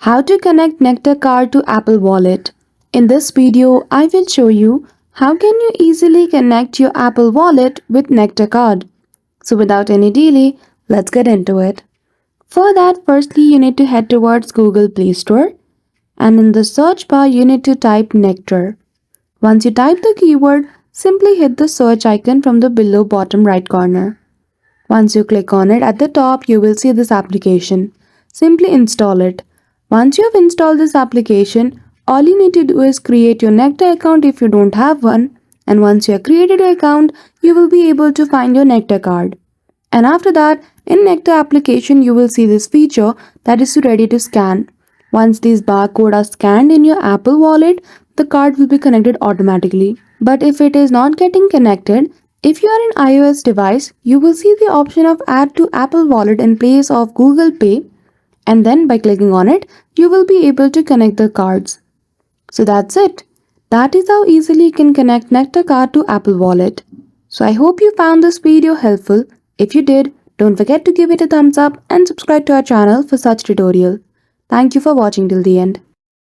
How to connect Nectar card to Apple Wallet. In this video, I will show you how can you easily connect your Apple Wallet with Nectar card. So without any delay, let's get into it. For that, firstly you need to head towards Google Play Store and in the search bar you need to type Nectar. Once you type the keyword, simply hit the search icon from the below bottom right corner. Once you click on it, at the top you will see this application. Simply install it. Once you have installed this application, all you need to do is create your Nectar account if you don't have one. And once you have created your account, you will be able to find your Nectar card. And after that, in Nectar application, you will see this feature that is ready to scan. Once these barcodes are scanned in your Apple Wallet, the card will be connected automatically. But if it is not getting connected, if you are an iOS device, you will see the option of Add to Apple Wallet in place of Google Pay, and then by clicking on it, you will be able to connect the cards. So that's it. That is how easily you can connect Nectar card to Apple Wallet. So I hope you found this video helpful. If you did, don't forget to give it a thumbs up and subscribe to our channel for such tutorial. Thank you for watching till the end.